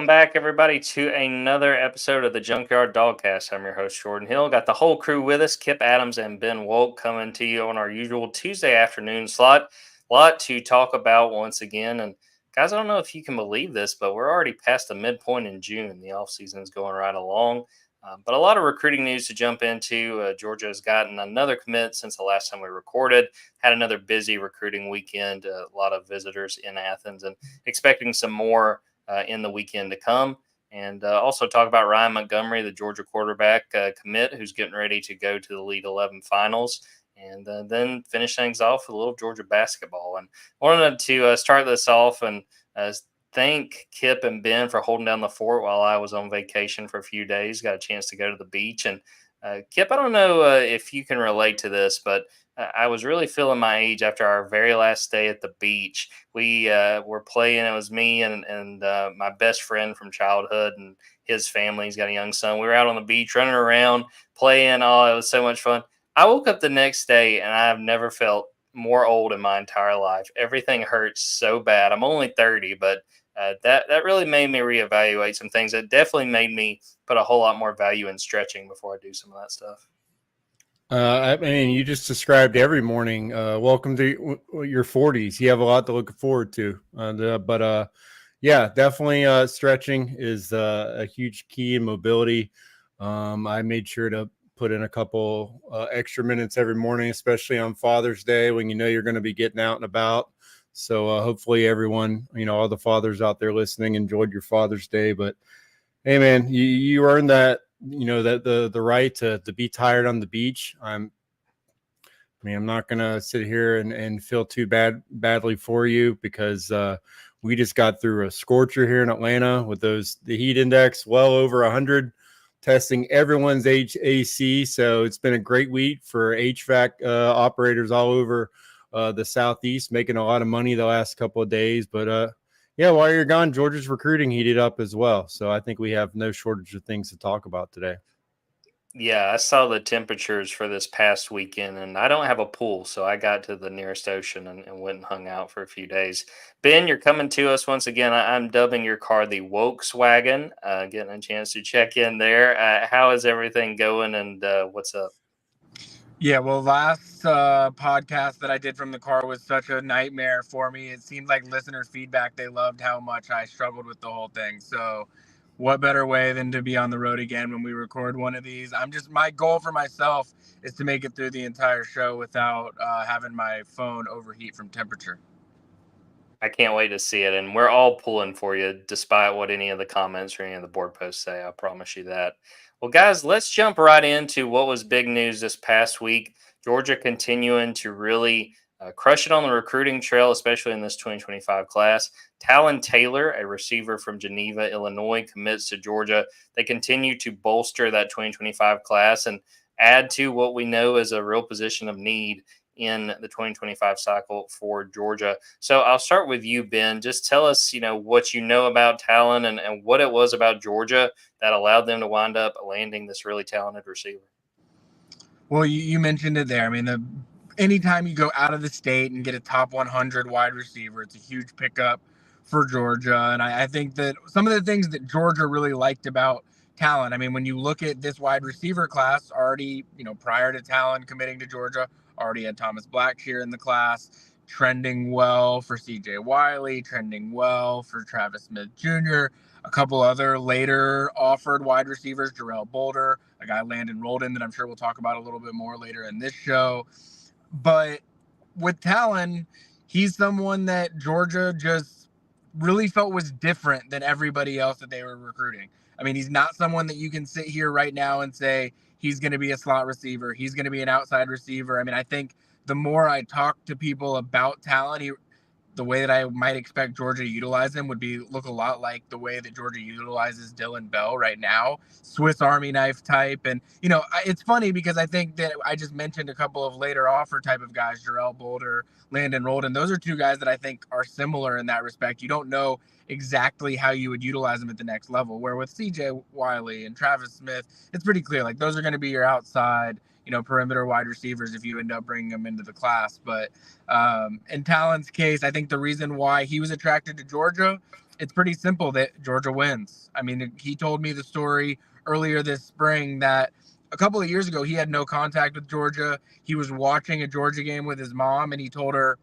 Welcome back, everybody, to another episode of the Junkyard Dawgcast. I'm your host, Jordan Hill. Got the whole crew with us, Kipp Adams and Ben Wolk, coming to you on our usual Tuesday afternoon slot. A lot to talk about once again. And guys, I don't know if you can believe this, but we're already past the midpoint in June. The offseason is going right along. But a lot of recruiting news to jump into. Georgia has gotten another commit since the last time we recorded. Had another busy recruiting weekend. A lot of visitors in Athens and expecting some more in the weekend to come. And also talk about Ryan Montgomery, the Georgia quarterback commit, who's getting ready to go to the Elite 11 finals. And then finish things off with a little Georgia basketball. And wanted to start this off and thank Kipp and Ben for holding down the fort while I was on vacation for a few days. Got a chance to go to the beach. And Kipp, I don't know if you can relate to this, but I was really feeling my age after our very last day at the beach. We were playing. It was me and my best friend from childhood and his family. He's got a young son. We were out on the beach running around, playing. Oh, it was so much fun. I woke up the next day and I've never felt more old in my entire life. Everything hurts so bad. I'm only 30, but that really made me reevaluate some things. It definitely made me put a whole lot more value in stretching before I do some of that stuff. I mean, you just described every morning. Welcome to your 40s. You have a lot to look forward to. Yeah, definitely stretching is a huge key in mobility. I made sure to put in a couple extra minutes every morning, especially on Father's Day when you know you're going to be getting out and about. So hopefully everyone, all the fathers out there listening enjoyed your Father's Day. But hey, man, you earned that. That the right to be tired on the beach. I'm not gonna sit here and feel too badly for you because we just got through a scorcher here in Atlanta with the heat index well over 100, testing everyone's AC. So it's been a great week for HVAC operators all over the Southeast, making a lot of money the last couple of days. But yeah, while you're gone, Georgia's recruiting heated up as well. So I think we have no shortage of things to talk about today. Yeah, I saw the temperatures for this past weekend, and I don't have a pool, so I got to the nearest ocean and went and hung out for a few days. Ben, you're coming to us once again. I'm dubbing your car the Volkswagen, getting a chance to check in there. How is everything going, and what's up? Yeah, well, last podcast that I did from the car was such a nightmare for me. It seemed like listener feedback, they loved how much I struggled with the whole thing. So what better way than to be on the road again when we record one of these? My goal for myself is to make it through the entire show without having my phone overheat from temperature. I can't wait to see it, and we're all pulling for you, despite what any of the comments or any of the board posts say. I promise you that. Well, guys, let's jump right into what was big news this past week. Georgia continuing to really crush it on the recruiting trail, especially in this 2025 class. Talon Taylor, a receiver from Geneva, Illinois, commits to Georgia. They continue to bolster that 2025 class and add to what we know is a real position of need in the 2025 cycle for Georgia. So I'll start with you, Ben. Just tell us, what you know about Talon and what it was about Georgia that allowed them to wind up landing this really talented receiver. Well, you mentioned it there. I mean, anytime you go out of the state and get a top 100 wide receiver, it's a huge pickup for Georgia. And I think that some of the things that Georgia really liked about Talon, I mean, when you look at this wide receiver class already, prior to Talon committing to Georgia, already had Thomas Blackshear in the class, trending well for CJ Wiley, trending well for Travis Smith Jr., a couple other later offered wide receivers, Jarrell Boulder, a guy Landon Roldan that I'm sure we'll talk about a little bit more later in this show. But with Talon, he's someone that Georgia just really felt was different than everybody else that they were recruiting. I mean, he's not someone that you can sit here right now and say he's going to be a slot receiver. He's going to be an outside receiver. I mean, I think the more I talk to people about Talon, the way that I might expect Georgia to utilize him would look a lot like the way that Georgia utilizes Dylan Bell right now, Swiss Army knife type. And, it's funny because I think that I just mentioned a couple of later offer type of guys, Jarrell Boulder, Landon Roldan. Those are two guys that I think are similar in that respect. You don't know exactly how you would utilize them at the next level, where with CJ Wiley and Travis Smith, it's pretty clear. Like, those are going to be your outside, perimeter wide receivers if you end up bringing them into the class. But in Talon's case, I think the reason why he was attracted to Georgia it's pretty simple that Georgia wins. I mean, he told me the story earlier this spring that a couple of years ago, he had no contact with Georgia. He was watching a Georgia game with his mom, and he told her,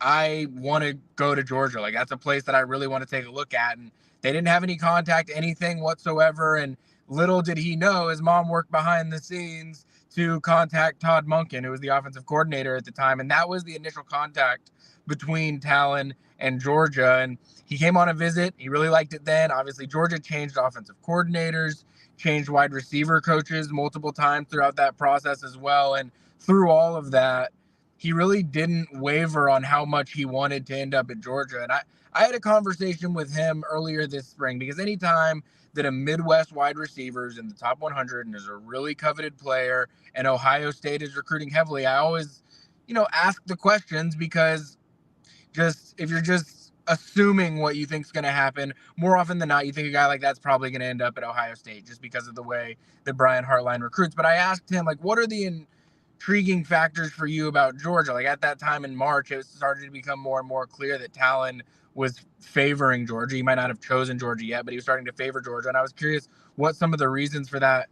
I want to go to Georgia. Like, that's a place that I really want to take a look at. And they didn't have any contact, anything whatsoever. And little did he know, his mom worked behind the scenes to contact Todd Monken, who was the offensive coordinator at the time. And that was the initial contact between Talon and Georgia. And he came on a visit. He really liked it then. Obviously, Georgia changed offensive coordinators, changed wide receiver coaches multiple times throughout that process as well. And through all of that, he really didn't waver on how much he wanted to end up at Georgia. And I had a conversation with him earlier this spring, because anytime that a Midwest wide receiver is in the top 100 and is a really coveted player and Ohio State is recruiting heavily, I always, ask the questions, because if you're just assuming what you think is going to happen, more often than not, you think a guy like that's probably going to end up at Ohio State just because of the way that Brian Hartline recruits. But I asked him, like, what are the intriguing factors for you about Georgia? Like, at that time in March, it started to become more and more clear that Talon was favoring Georgia. He might not have chosen Georgia yet, but he was starting to favor Georgia. And I was curious what some of the reasons for that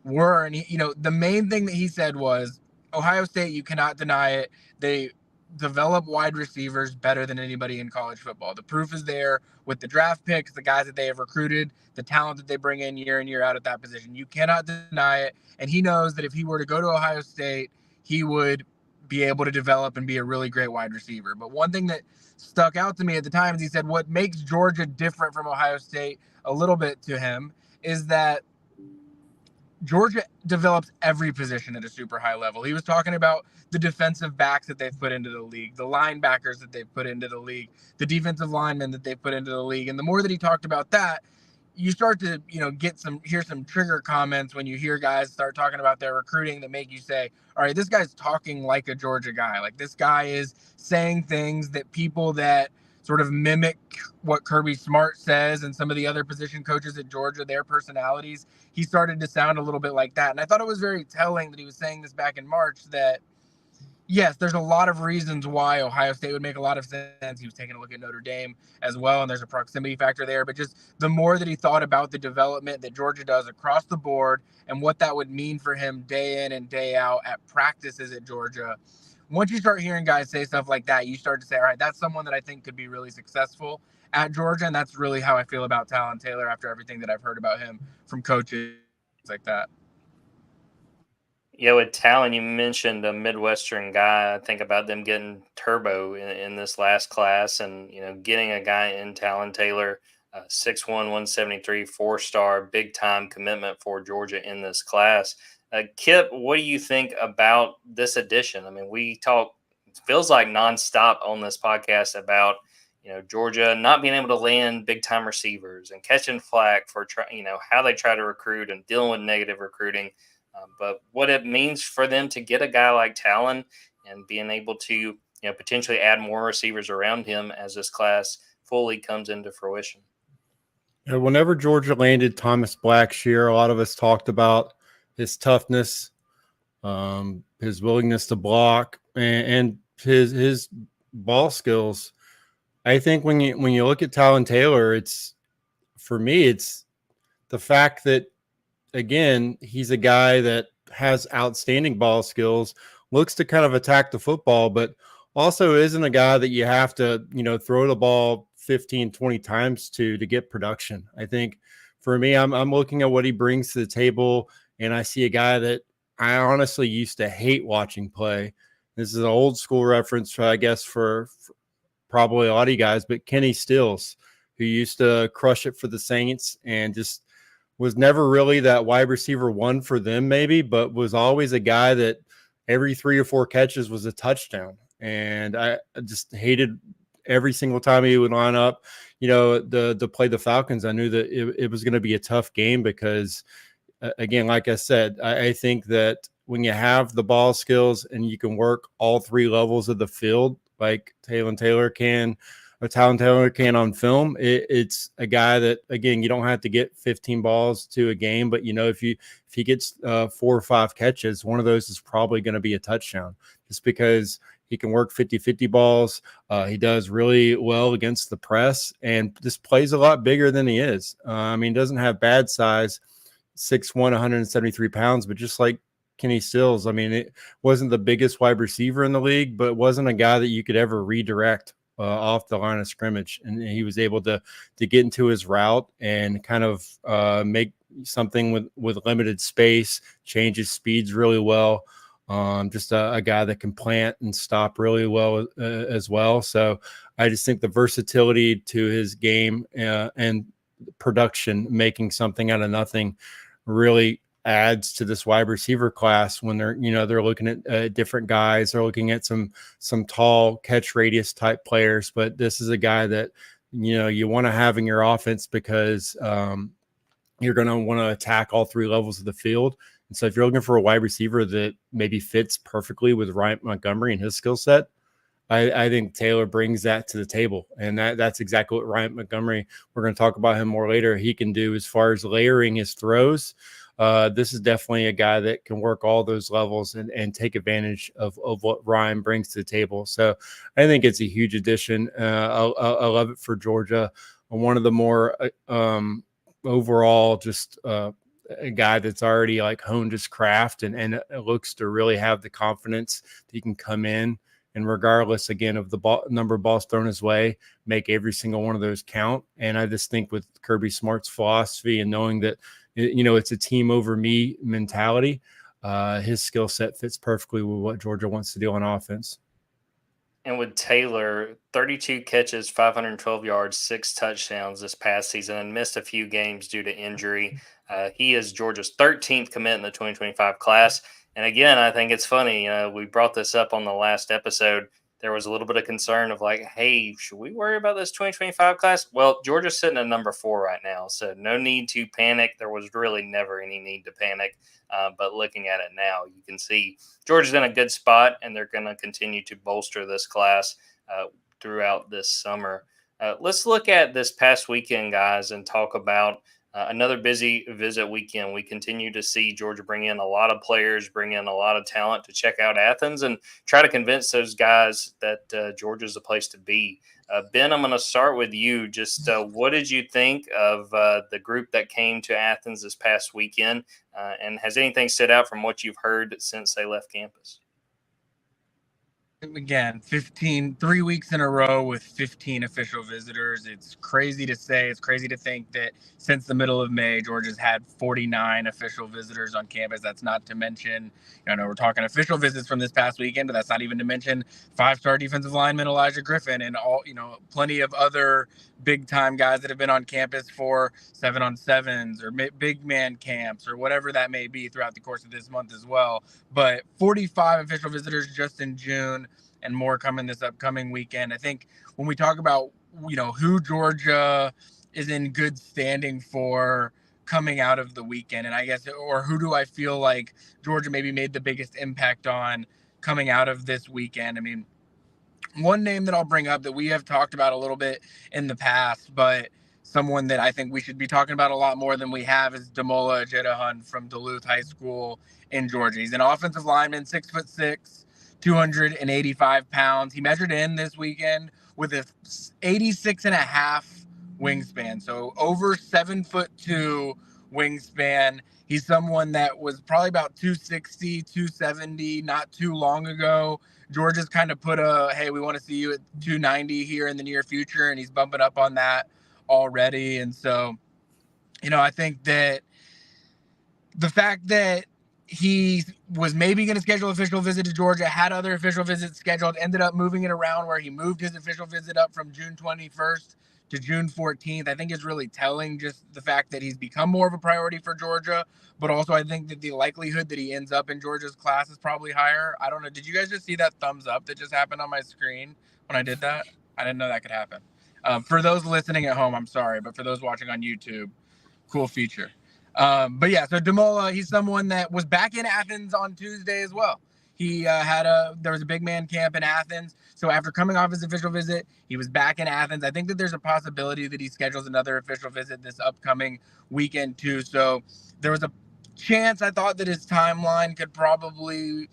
were. And the main thing that he said was, Ohio State, you cannot deny it, they develop wide receivers better than anybody in college football. The proof is there with the draft picks, the guys that they have recruited, the talent that they bring in year out at that position. You cannot deny it. And he knows that if he were to go to Ohio State, he would be able to develop and be a really great wide receiver. But one thing that stuck out to me at the time is he said what makes Georgia different from Ohio State a little bit to him is that Georgia develops every position at a super high level. He was talking about the defensive backs that they've put into the league, the linebackers that they've put into the league, the defensive linemen that they've put into the league. And the more that he talked about that, you start to, hear some trigger comments when you hear guys start talking about their recruiting that make you say, all right, this guy's talking like a Georgia guy. Like, this guy is saying things that people that sort of mimic what Kirby Smart says and some of the other position coaches at Georgia, their personalities, he started to sound a little bit like that. And I thought it was very telling that he was saying this back in March, that yes, there's a lot of reasons why Ohio State would make a lot of sense. He was taking a look at Notre Dame as well, and there's a proximity factor there. But just the more that he thought about the development that Georgia does across the board and what that would mean for him day in and day out at practices at Georgia, once you start hearing guys say stuff like that, you start to say, all right, that's someone that I think could be really successful at Georgia. And that's really how I feel about Talon Taylor after everything that I've heard about him from coaches like that. Yeah, with Talon, you mentioned a Midwestern guy. I think about them getting Turbo in this last class, and getting a guy in Talon Taylor, 6'1", 173, 4-star, big time commitment for Georgia in this class. Kipp, what do you think about this addition? I mean, we talk, it feels like nonstop on this podcast about Georgia not being able to land big time receivers and catching flack for how they try to recruit and dealing with negative recruiting. But what it means for them to get a guy like Talon and being able to potentially add more receivers around him as this class fully comes into fruition. Whenever Georgia landed Thomas Blackshear, a lot of us talked about his toughness, his willingness to block, and his ball skills. I think when you look at Talon Taylor, for me it's the fact that, again, he's a guy that has outstanding ball skills, looks to kind of attack the football, but also isn't a guy that you have to throw the ball 15, 20 times to get production. I think for me, I'm looking at what he brings to the table, and I see a guy that I honestly used to hate watching play. This is an old school reference, I guess, for probably a lot of you guys, but Kenny Stills, who used to crush it for the Saints and just was never really that wide receiver one for them, maybe, but was always a guy that every 3 or 4 catches was a touchdown. And I just hated every single time he would line up, to play the Falcons. I knew that it was going to be a tough game because, again, like I said, I think that when you have the ball skills and you can work all 3 levels of the field, like Talon Taylor can on film, it's a guy that, again, you don't have to get 15 balls to a game, but if he gets 4 or 5 catches, one of those is probably going to be a touchdown, just because He can work 50-50 balls. He does really well against the press and just plays a lot bigger than he is. I mean, doesn't have bad size, 6'1", 173 pounds, but just like Kenny Stills, I mean, it wasn't the biggest wide receiver in the league, but wasn't a guy that you could ever redirect off the line of scrimmage. And he was able to get into his route and kind of make something with limited space, change his speeds really well. Just a guy that can plant and stop really well as well. So I just think the versatility to his game and production, making something out of nothing, really adds to this wide receiver class when they're looking at different guys. They're looking at some tall catch radius type players, but this is a guy that you want to have in your offense because you're going to want to attack all three levels of the field. And so if you're looking for a wide receiver that maybe fits perfectly with Ryan Montgomery and his skill set, I think Taylor brings that to the table. And that's exactly what Ryan Montgomery, we're going to talk about him more later, he can do as far as layering his throws. This is definitely a guy that can work all those levels and take advantage of what Ryan brings to the table. So I think it's a huge addition. I love it for Georgia. One of the more overall just a guy that's already like honed his craft and looks to really have the confidence that he can come in and regardless again of the number of balls thrown his way, make every single one of those count. And I just think with Kirby Smart's philosophy and knowing that, it's a team over me mentality, his skill set fits perfectly with what Georgia wants to do on offense. And with Taylor, 32 catches, 512 yards, 6 touchdowns this past season, and missed a few games due to injury. He is Georgia's 13th commit in the 2025 class. And again, I think it's funny. We brought this up on the last episode. There was a little bit of concern of like, hey, should we worry about this 2025 class? Well, Georgia's sitting at number 4 right now, so no need to panic. There was really never any need to panic. But looking at it now, you can see Georgia's in a good spot, and they're going to continue to bolster this class throughout this summer. Let's look at this past weekend, guys, and talk about another busy visit weekend. We continue to see Georgia bring in a lot of players, bring in a lot of talent to check out Athens and try to convince those guys that Georgia's the place to be. Ben, I'm going to start with you. Just what did you think of the group that came to Athens this past weekend? And has anything stood out from what you've heard since they left campus? Again, 3 weeks in a row with 15 official visitors. It's crazy to say. It's crazy to think that since the middle of May, Georgia's had 49 official visitors on campus. That's not to mention, we're talking official visits from this past weekend, but that's not even to mention 5-star defensive lineman Elijah Griffin and all, plenty of other big time guys that have been on campus for 7-on-7s or big man camps or whatever that may be throughout the course of this month as well. But 45 official visitors just in June, and more coming this upcoming weekend. I think when we talk about, who Georgia is in good standing for coming out of the weekend, and I guess, or who do I feel like Georgia maybe made the biggest impact on coming out of this weekend? I mean, one name that I'll bring up that we have talked about a little bit in the past, but someone that I think we should be talking about a lot more than we have is Damola Ajedahan from Duluth High School in Georgia. He's an offensive lineman, 6'6", 285 pounds. He measured in this weekend with a 86.5 wingspan. So over 7'2" wingspan. He's someone that was probably about 260, 270 not too long ago. Georgia's kind of put hey, we want to see you at 290 here in the near future, and he's bumping up on that already. And so, I think that the fact that he was maybe going to schedule an official visit to Georgia, had other official visits scheduled, ended up moving it around where he moved his official visit up from June 21st to June 14th. I think is really telling, just the fact that he's become more of a priority for Georgia, but also I think that the likelihood that he ends up in Georgia's class is probably higher. I don't know. Did you guys just see that thumbs up that just happened on my screen when I did that? I didn't know that could happen. For those listening at home, I'm sorry, but for those watching on YouTube, cool feature. But yeah, so Damola, he's someone that was back in Athens on Tuesday as well. He there was a big man camp in Athens. So after coming off his official visit, he was back in Athens. I think that there's a possibility that he schedules another official visit this upcoming weekend too. So there was chance I thought that his timeline could probably,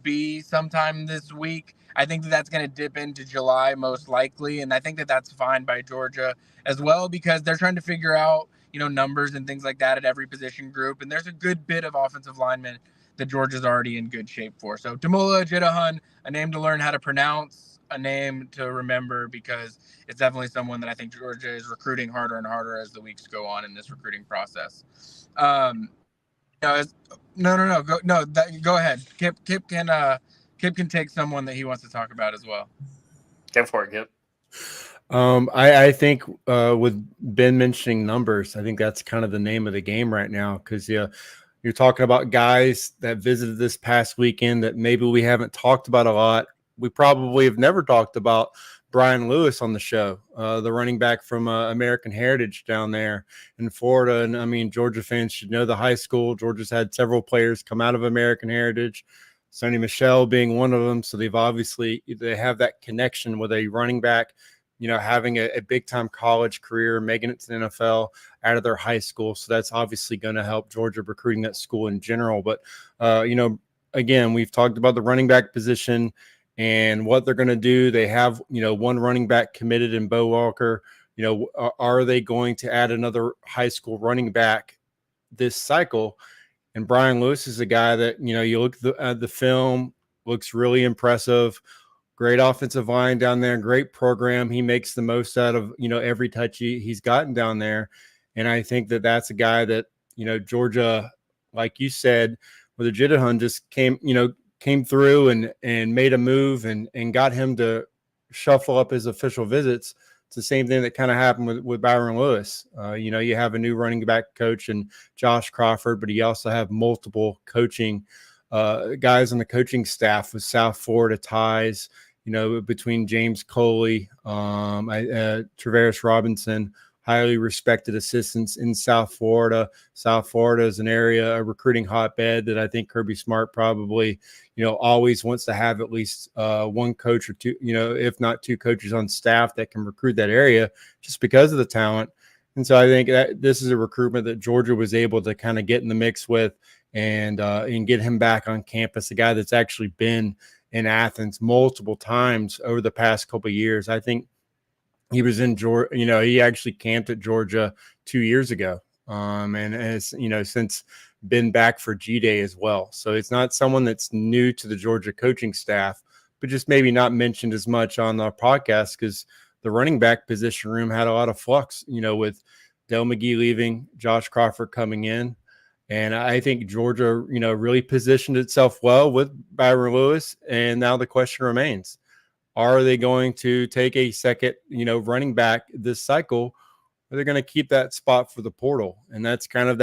be sometime this week. I think that that's going to dip into July most likely, and I think that that's fine by Georgia as well because they're trying to figure out, numbers and things like that at every position group, and there's a good bit of offensive linemen that Georgia's already in good shape for. So Damola Jidahun, a name to learn how to pronounce, a name to remember because it's definitely someone that I think Georgia is recruiting harder and harder as the weeks go on in this recruiting process. No. Go ahead. Kipp can take someone that he wants to talk about as well. Go for it, Kipp. I think with Ben mentioning numbers, I think that's kind of the name of the game right now because you're talking about guys that visited this past weekend that maybe we haven't talked about a lot. We probably have never talked about Brian Lewis on the show, the running back from American Heritage down there in Florida. And I mean, Georgia fans should know the high school. Georgia's had several players come out of American Heritage, Sonny Michel being one of them. So they have that connection with a running back, having a big time college career, making it to the NFL out of their high school. So that's obviously going to help Georgia recruiting that school in general. But, again, we've talked about the running back position and what they're going to do. They have, one running back committed in Bo Walker. Are they going to add another high school running back this cycle? And Brian Lewis is a guy that, you look at the film, looks really impressive. Great offensive line down there, great program. He makes the most out of, every touch he's gotten down there. And I think that that's a guy that, Georgia, like you said, with the Jidahun just came through and made a move and got him to shuffle up his official visits. It's the same thing that kind of happened with Byron Lewis. You have a new running back coach and Josh Crawford, but you also have multiple coaching guys on the coaching staff with South Florida ties, between James Coley, Travaris Robinson, highly respected assistants in South Florida. South Florida is an area, a recruiting hotbed that I think Kirby Smart probably, always wants to have at least one coach or two, if not two coaches on staff that can recruit that area just because of the talent. And so I think that this is a recruitment that Georgia was able to kind of get in the mix with and get him back on campus, a guy that's actually been in Athens multiple times over the past couple of years. I think he was in Georgia, he actually camped at Georgia 2 years ago. And has, since been back for G-Day as well. So it's not someone that's new to the Georgia coaching staff, but just maybe not mentioned as much on the podcast because the running back position room had a lot of flux, with Dale McGee leaving, Josh Crawford coming in. And I think Georgia, really positioned itself well with Byron Lewis. And now the question remains, are they going to take a second, running back this cycle? Or are they going to keep that spot for the portal? And that's kind of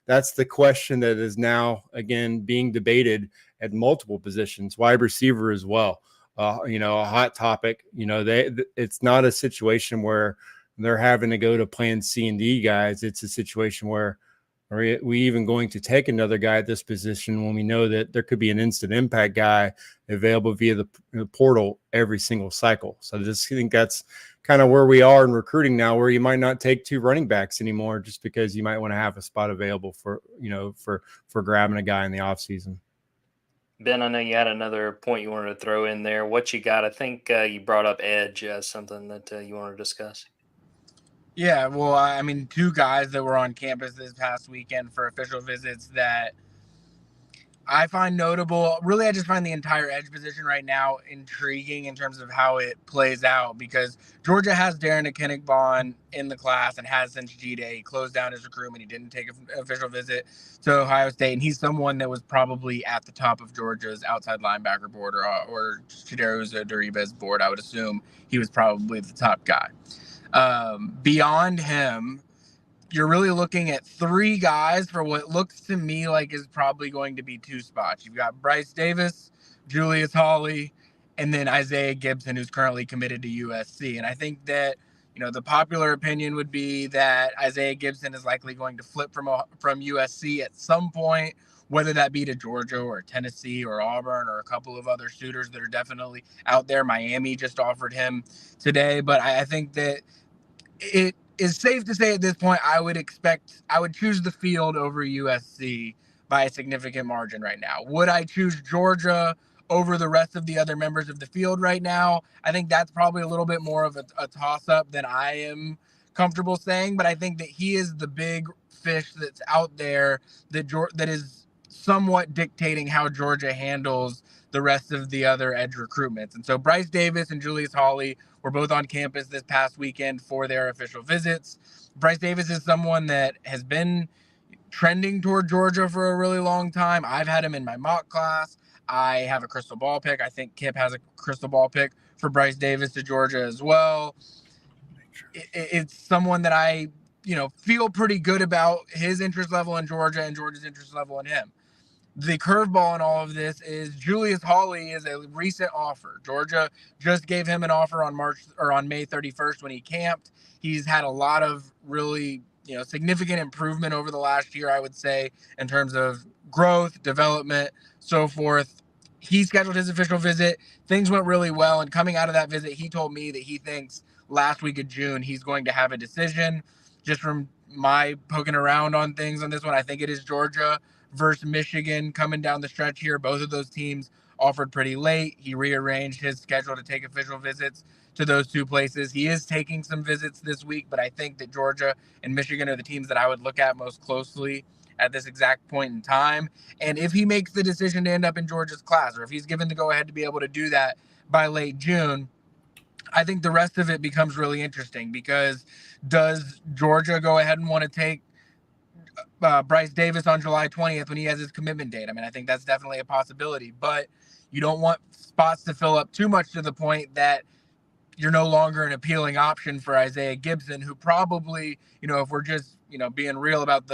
that's the question that is now, again, being debated at multiple positions, wide receiver as well. A hot topic, it's not a situation where they're having to go to plan C and D guys. It's a situation where are we even going to take another guy at this position when we know that there could be an instant impact guy available via the portal every single cycle? So I just think that's kind of where we are in recruiting now, where you might not take two running backs anymore just because you might want to have a spot available for grabbing a guy in the offseason. Ben, I know you had another point you wanted to throw in there. What you got? I think you brought up edge as something that you want to discuss. Yeah, well, I mean, two guys that were on campus this past weekend for official visits that I find notable. Really, I just find the entire edge position right now intriguing in terms of how it plays out because Georgia has Darren Akinnick-Bond in the class and has since G-Day. He closed down his recruitment. He didn't take an official visit to Ohio State, and he's someone that was probably at the top of Georgia's outside linebacker board or Chideruza Deriba's board. I would assume he was probably the top guy. Beyond him, you're really looking at three guys for what looks to me like is probably going to be two spots. You've got Bryce Davis, Julius Hawley, and then Isaiah Gibson, who's currently committed to USC. And I think that, the popular opinion would be that Isaiah Gibson is likely going to flip from USC at some point, whether that be to Georgia or Tennessee or Auburn or a couple of other suitors that are definitely out there. Miami just offered him today. But I think that it is safe to say at this point, I would choose the field over USC by a significant margin right now. Would I choose Georgia over the rest of the other members of the field right now? I think that's probably a little bit more of a toss-up than I am comfortable saying, but I think that he is the big fish that's out there that is somewhat dictating how Georgia handles the rest of the other edge recruitments. And so Bryce Davis and Julius Hawley were both on campus this past weekend for their official visits. Bryce Davis is someone that has been trending toward Georgia for a really long time. I've had him in my mock class. I have a crystal ball pick. I think Kipp has a crystal ball pick for Bryce Davis to Georgia as well. It's someone that I, feel pretty good about his interest level in Georgia and Georgia's interest level in him. The curveball in all of this is Julius Hawley is a recent offer. Georgia just gave him an offer on May 31st when he camped. He's had a lot of really, significant improvement over the last year, I would say, in terms of growth, development, so forth. He scheduled his official visit. Things went really well. And coming out of that visit, he told me that he thinks last week of June, he's going to have a decision. Just from my poking around on things on this one, I think it is Georgia versus Michigan coming down the stretch here. Both of those teams offered pretty late. He rearranged his schedule to take official visits to those two places. He is taking some visits this week, but I think that Georgia and Michigan are the teams that I would look at most closely at this exact point in time. And if he makes the decision to end up in Georgia's class, or if he's given the go-ahead to be able to do that by late June, I think the rest of it becomes really interesting, because does Georgia go ahead and want to take Bryce Davis on July 20th when he has his commitment date? I mean, I think that's definitely a possibility, but you don't want spots to fill up too much to the point that you're no longer an appealing option for Isaiah Gibson, who probably, if we're just, being real about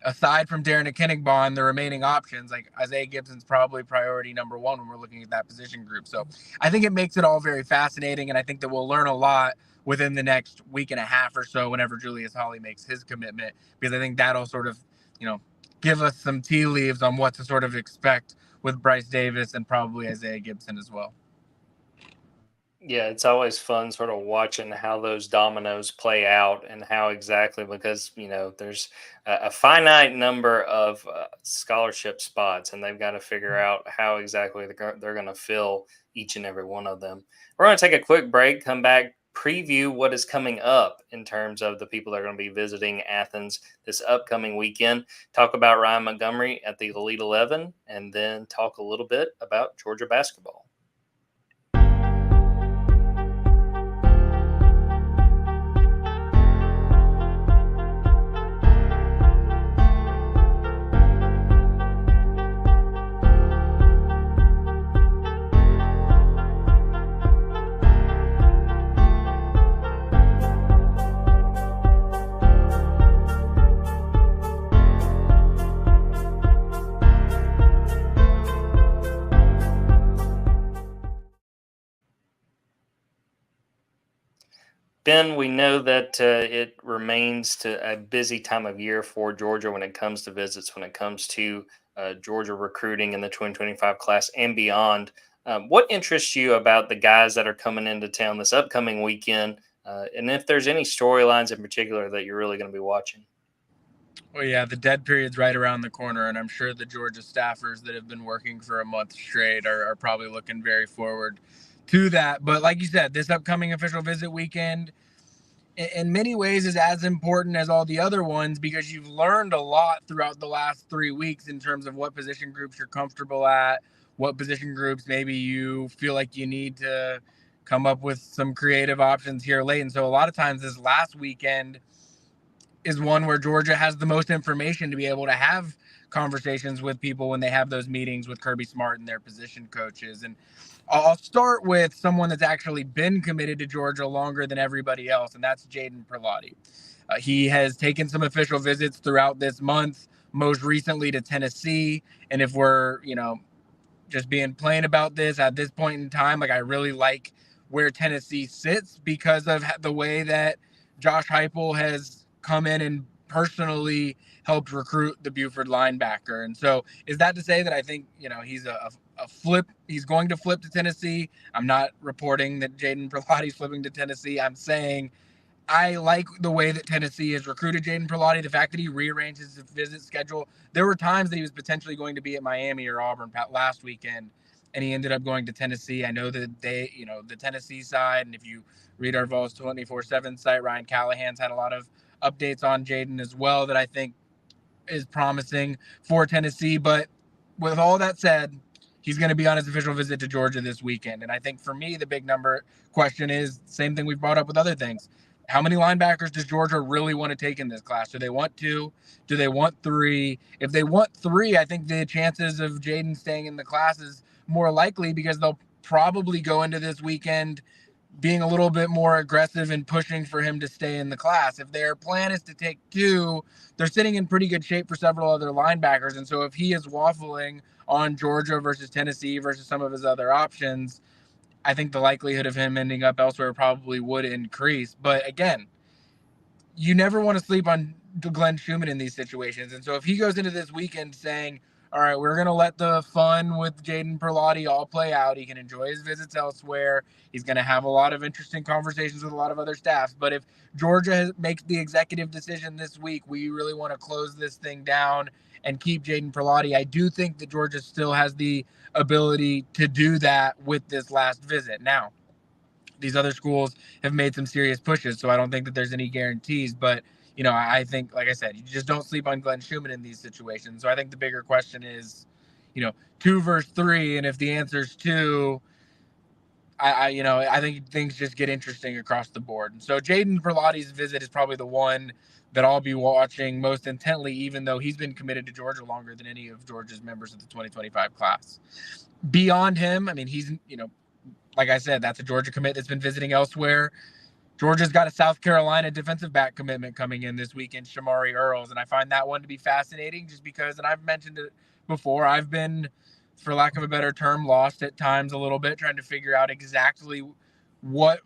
aside from Darren Eckenigbaugh, the remaining options, like Isaiah Gibson's probably priority number one when we're looking at that position group. So I think it makes it all very fascinating, and I think that we'll learn a lot within the next week and a half or so whenever Julius Hawley makes his commitment, because I think that'll sort of, give us some tea leaves on what to sort of expect with Bryce Davis and probably Isaiah Gibson as well. Yeah, it's always fun sort of watching how those dominoes play out and how exactly, because, there's a finite number of scholarship spots, and they've got to figure out how exactly they're going to fill each and every one of them. We're going to take a quick break, come back, preview what is coming up in terms of the people that are going to be visiting Athens this upcoming weekend, talk about Ryan Montgomery at the Elite 11, and then talk a little bit about Georgia basketball. Ben, we know that it remains a busy time of year for Georgia when it comes to visits, when it comes to Georgia recruiting in the 2025 class and beyond. What interests you about the guys that are coming into town this upcoming weekend? And if there's any storylines in particular that you're really going to be watching? Well, yeah, the dead period's right around the corner, and I'm sure the Georgia staffers that have been working for a month straight are probably looking very forward to that. But like you said, this upcoming official visit weekend in many ways is as important as all the other ones, because you've learned a lot throughout the last 3 weeks in terms of what position groups you're comfortable at, what position groups maybe you feel like you need to come up with some creative options here late. And so a lot of times this last weekend is one where Georgia has the most information to be able to have conversations with people when they have those meetings with Kirby Smart and their position coaches. And I'll start with someone that's actually been committed to Georgia longer than everybody else, and that's Jaden Perlotti. He has taken some official visits throughout this month, most recently to Tennessee. And if we're, just being plain about this at this point in time, like, I really like where Tennessee sits because of the way that Josh Heupel has come in and personally helped recruit the Buford linebacker. And so is that to say that I think, he's a flip? He's going to flip to Tennessee. I'm not reporting that Jaden Perlotti's flipping to Tennessee. I'm saying I like the way that Tennessee has recruited Jaden Perlotti. The fact that he rearranged his visit schedule. There were times that he was potentially going to be at Miami or Auburn last weekend, and he ended up going to Tennessee. I know that the Tennessee side, and if you read our Vols 24/7 site, Ryan Callahan's had a lot of updates on Jaden as well that I think is promising for Tennessee. But with all that said, he's going to be on his official visit to Georgia this weekend. And I think for me, the big number question is the same thing we've brought up with other things. How many linebackers does Georgia really want to take in this class? Do they want 2? Do they want 3? If they want 3, I think the chances of Jaden staying in the class is more likely because they'll probably go into this weekend being a little bit more aggressive and pushing for him to stay in the class. If their plan is to take 2, they're sitting in pretty good shape for several other linebackers. And so if he is waffling on Georgia versus Tennessee versus some of his other options, I think the likelihood of him ending up elsewhere probably would increase. But again, you never want to sleep on Glenn Schumann in these situations. And so if he goes into this weekend saying, all right, we're going to let the fun with Jaden Perlotti all play out. He can enjoy his visits elsewhere. He's going to have a lot of interesting conversations with a lot of other staffs. But if Georgia makes the executive decision this week, we really want to close this thing down and keep Jaden Perlotti, I do think that Georgia still has the ability to do that with this last visit. Now, these other schools have made some serious pushes, so I don't think that there's any guarantees. But, I think, like I said, you just don't sleep on Glenn Schumann in these situations. So I think the bigger question is, 2 versus 3. And if the answer is 2, I think things just get interesting across the board. And so Jaden Perlotti's visit is probably the one that I'll be watching most intently, even though he's been committed to Georgia longer than any of Georgia's members of the 2025 class. Beyond him, I mean, he's, like I said, that's a Georgia commit that's been visiting elsewhere. Georgia's got a South Carolina defensive back commitment coming in this weekend, Shamari Earls. And I find that one to be fascinating just because, and I've mentioned it before, I've been, for lack of a better term, lost at times a little bit trying to figure out exactly what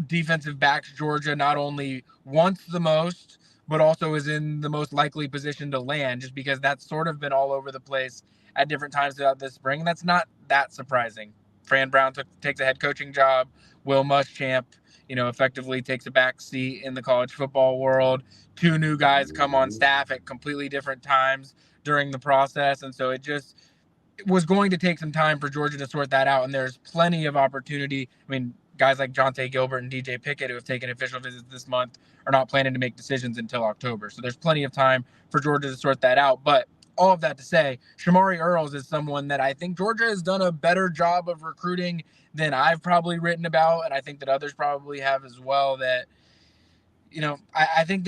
defensive backs Georgia not only wants the most, but also is in the most likely position to land, just because that's sort of been all over the place at different times throughout this spring. And that's not that surprising. Fran Brown takes a head coaching job. Will Muschamp, effectively takes a back seat in the college football world. 2 new guys come on staff at completely different times during the process. And so it was going to take some time for Georgia to sort that out. And there's plenty of opportunity. I mean, guys like Jonte Gilbert and DJ Pickett, who have taken official visits this month, are not planning to make decisions until October. So there's plenty of time for Georgia to sort that out. But all of that to say, Shamari Earls is someone that I think Georgia has done a better job of recruiting than I've probably written about, and I think that others probably have as well. That, I think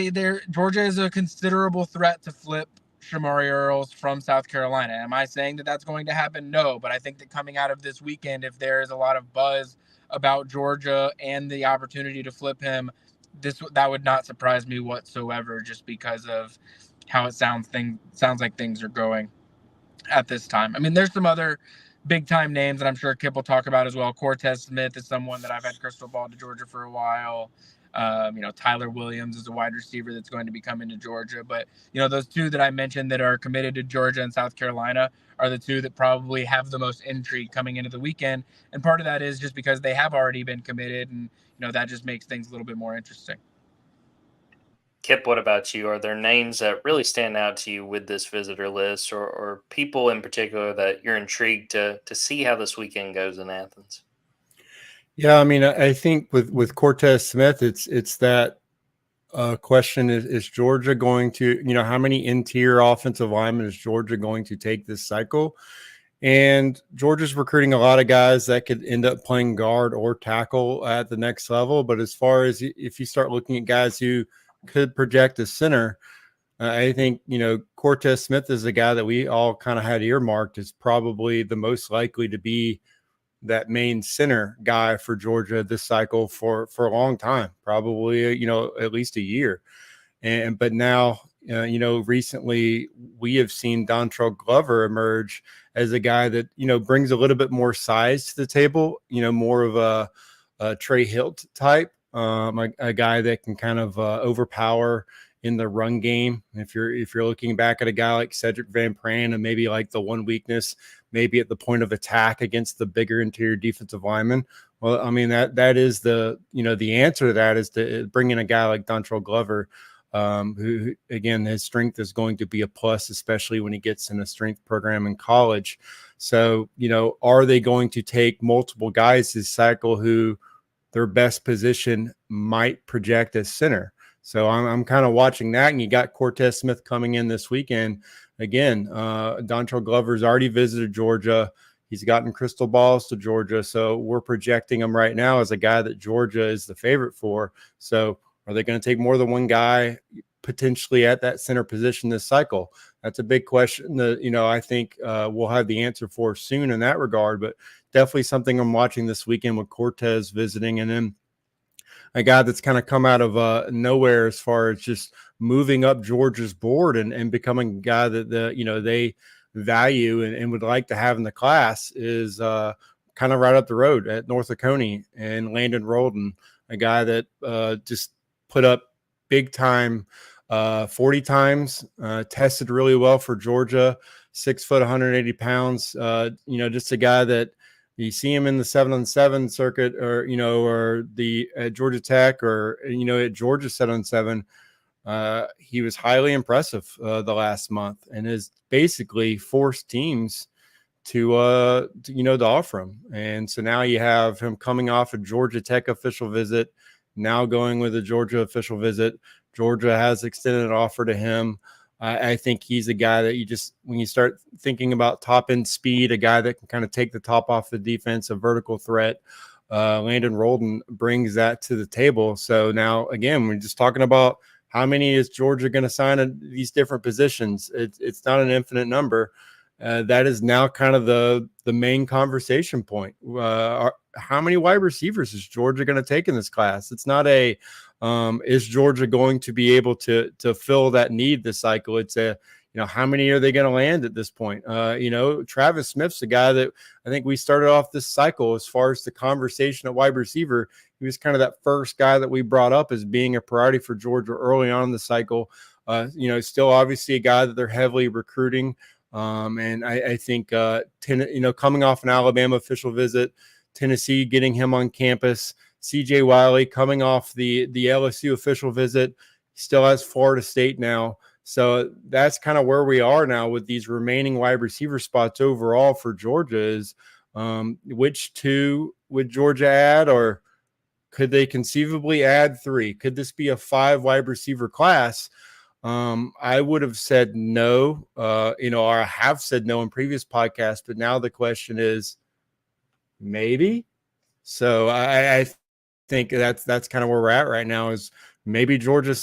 Georgia is a considerable threat to flip Shamari Earls from South Carolina. Am I saying that that's going to happen? No, but I think that coming out of this weekend, if there is a lot of buzz about Georgia and the opportunity to flip him, that would not surprise me whatsoever, just because of how it sounds like things are going at this time. I mean, there's some other big time names that I'm sure Kipp will talk about as well. Cortez Smith is someone that I've had crystal ball to Georgia for a while. Tyler Williams is a wide receiver that's going to be coming to Georgia. But, those 2 that I mentioned that are committed to Georgia and South Carolina are the 2 that probably have the most intrigue coming into the weekend. And part of that is just because they have already been committed, and, that just makes things a little bit more interesting. Kipp, what about you? Are there names that really stand out to you with this visitor list, or people in particular that you're intrigued to see how this weekend goes in Athens? Yeah, I mean, I think with Cortez Smith, it's that question is Georgia going to, how many interior offensive linemen is Georgia going to take this cycle? And Georgia's recruiting a lot of guys that could end up playing guard or tackle at the next level. But as far as if you start looking at guys who could project as center, I think, Cortez Smith is a guy that we all kind of had earmarked as probably the most likely to be that main center guy for Georgia this cycle for a long time, probably, at least a year. But now, recently we have seen Dontrell Glover emerge as a guy that, brings a little bit more size to the table, more of a Trey Hilt type. A guy that can kind of overpower in the run game. If you're looking back at a guy like Cedric Van Pran and maybe like the one weakness, maybe at the point of attack against the bigger interior defensive lineman. Well, I mean, that is the answer to that is to bring in a guy like Dontrell Glover, who again, his strength is going to be a plus, especially when he gets in a strength program in college. So, are they going to take multiple guys this cycle who their best position might project as center? So I'm kind of watching that. And you got Cortez Smith coming in this weekend. Again, Dontrell Glover's already visited Georgia. He's gotten crystal balls to Georgia. So we're projecting him right now as a guy that Georgia is the favorite for. So are they going to take more than one guy potentially at that center position this cycle? That's a big question that, I think we'll have the answer for soon in that regard, but definitely something I'm watching this weekend with Cortez visiting. And then a guy that's kind of come out of nowhere as far as just moving up Georgia's board and becoming a guy that they value and would like to have in the class is kind of right up the road at North Oconee, and Landon Roldan, a guy that just put up big time 40 times, tested really well for Georgia, 6 foot, 180 pounds. Just a guy that you see him in the 7-on-7 circuit, or the at Georgia Tech, or at Georgia 7-on-7. He was highly impressive the last month, and has basically forced teams to offer him. And so now you have him coming off a Georgia Tech official visit, now going with a Georgia official visit. Georgia has extended an offer to him. I think he's a guy that when you start thinking about top end speed, a guy that can kind of take the top off the defense, a vertical threat, Landon Roldan brings that to the table. So now, again, we're just talking about how many is Georgia going to sign at these different positions. It's not an infinite number. That is now kind of the main conversation point. How many wide receivers is Georgia going to take in this class? It's not is Georgia going to be able to fill that need this cycle? It's how many are they going to land at this point? Travis Smith's a guy that I think we started off this cycle as far as the conversation at wide receiver. He was kind of that first guy that we brought up as being a priority for Georgia early on in the cycle. Still obviously a guy that they're heavily recruiting. And I think, coming off an Alabama official visit, Tennessee getting him on campus, CJ Wiley coming off the LSU official visit, he still has Florida State now. So that's kind of where we are now with these remaining wide receiver spots overall for Georgia is which two would Georgia add, or could they conceivably add 3? Could this be a 5 wide receiver class? I would have said no, or I have said no in previous podcasts, but now the question is maybe. So I think that's kind of where we're at right now is maybe Georgia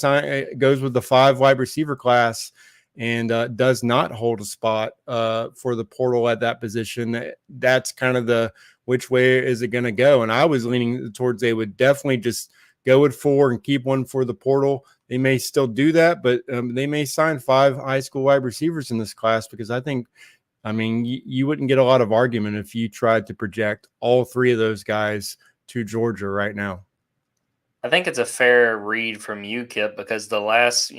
goes with the 5 wide receiver class and does not hold a spot for the portal at that position. That's kind of the which way is it going to go. And I was leaning towards they would definitely just go with 4 and keep 1 for the portal. They may still do that, but they may sign 5 high school wide receivers in this class because you wouldn't get a lot of argument if you tried to project all 3 of those guys to Georgia right now. I think it's a fair read from you, Kipp, because last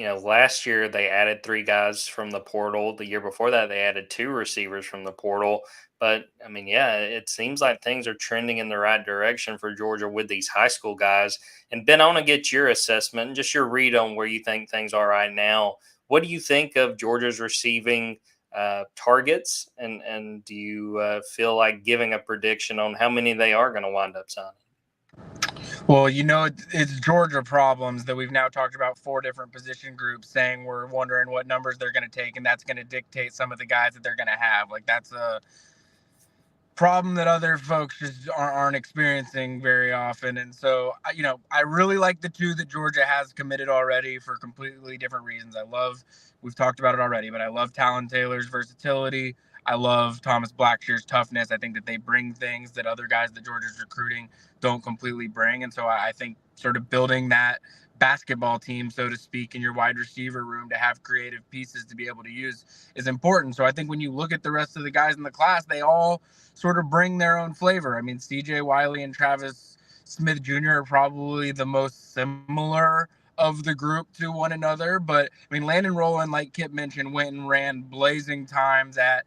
year they added 3 guys from the portal. The year before that, they added 2 receivers from the portal. But it seems like things are trending in the right direction for Georgia with these high school guys. And Ben, I want to get your assessment and just your read on where you think things are right now. What do you think of Georgia's receiving targets? And do you feel like giving a prediction on how many they are going to wind up signing? Well, it's Georgia problems that we've now talked about 4 different position groups saying we're wondering what numbers they're going to take, and that's going to dictate some of the guys that they're going to have. Like, that's a problem that other folks just aren't experiencing very often. And so, I really like the 2 that Georgia has committed already for completely different reasons. We've talked about it already, but I love Talon Taylor's versatility. I love Thomas Blackshear's toughness. I think that they bring things that other guys that Georgia's recruiting don't completely bring. And so I think sort of building that basketball team, so to speak, in your wide receiver room to have creative pieces to be able to use is important. So I think when you look at the rest of the guys in the class, they all sort of bring their own flavor. CJ Wiley and Travis Smith Jr. are probably the most similar of the group to one another. But I mean, Landon Rowland, like Kipp mentioned, went and ran blazing times at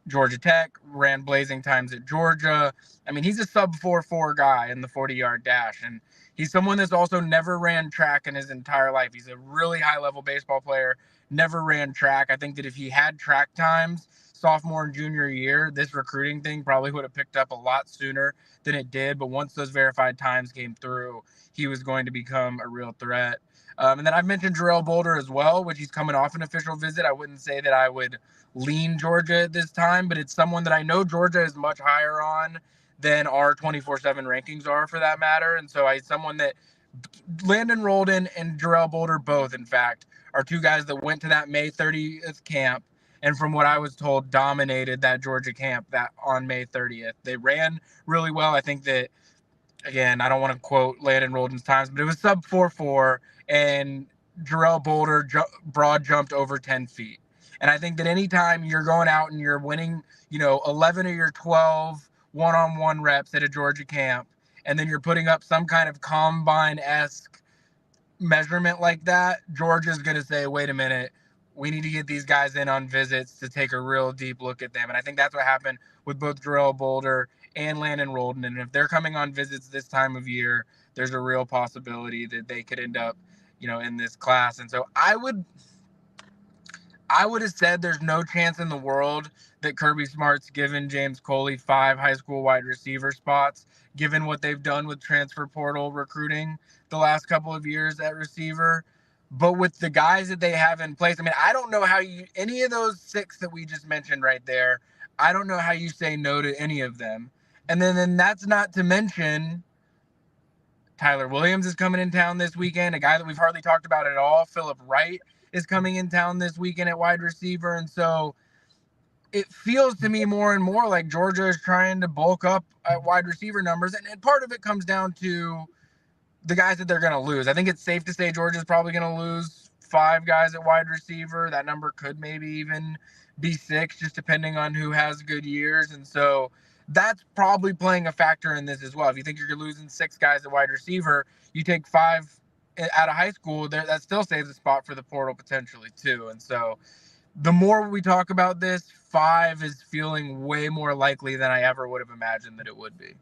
Georgia Tech, ran blazing times at Georgia. I mean, he's a sub 4.4 guy in the 40-yard dash, and he's someone that's also never ran track in his entire life. He's a really high-level baseball player, never ran track. I think that if he had track times sophomore and junior year, this recruiting thing probably would have picked up a lot sooner than it did. But once those verified times came through, he was going to become a real threat. And then I've mentioned Jarrell Boulder as well, which he's coming off an official visit. I wouldn't say that I would lean Georgia at this time, but it's someone that I know Georgia is much higher on than our 24/7 rankings are, for that matter. And so someone that Landon Roldan and Jarrell Boulder both, in fact, are two guys that went to that May 30th camp, and from what I was told, dominated that Georgia camp that on May 30th. They ran really well. I think that, again, I don't want to quote Landon Roldan's times, but it was sub 4.4, and Jarrell Boulder broad jumped over 10 feet. And I think that anytime you're going out and you're winning, 11 of your 12 one-on-one reps at a Georgia camp, and then you're putting up some kind of combine-esque measurement like that, Georgia's going to say, wait a minute, we need to get these guys in on visits to take a real deep look at them. And I think that's what happened with both Jarrell Boulder and Landon Roldan. And if they're coming on visits this time of year, there's a real possibility that they could end up, in this class. And so I would have said there's no chance in the world that Kirby Smart's given James Coley 5 high school wide receiver spots, given what they've done with transfer portal recruiting the last couple of years at receiver. But with the guys that they have in place, I mean, I don't know how any of those 6 that we just mentioned right there, I don't know how you say no to any of them. And then that's not to mention Tyler Williams is coming in town this weekend, a guy that we've hardly talked about at all. Phillip Wright is coming in town this weekend at wide receiver. And so it feels to me more and more like Georgia is trying to bulk up at wide receiver numbers. And part of it comes down to the guys that they're going to lose. I think it's safe to say Georgia's probably going to lose 5 guys at wide receiver. That number could maybe even be 6, just depending on who has good years. And so that's probably playing a factor in this as well. If you think you're losing 6 guys at wide receiver, you take 5 out of high school, that still saves a spot for the portal potentially too. And so the more we talk about this, 5 is feeling way more likely than I ever would have imagined that it would be.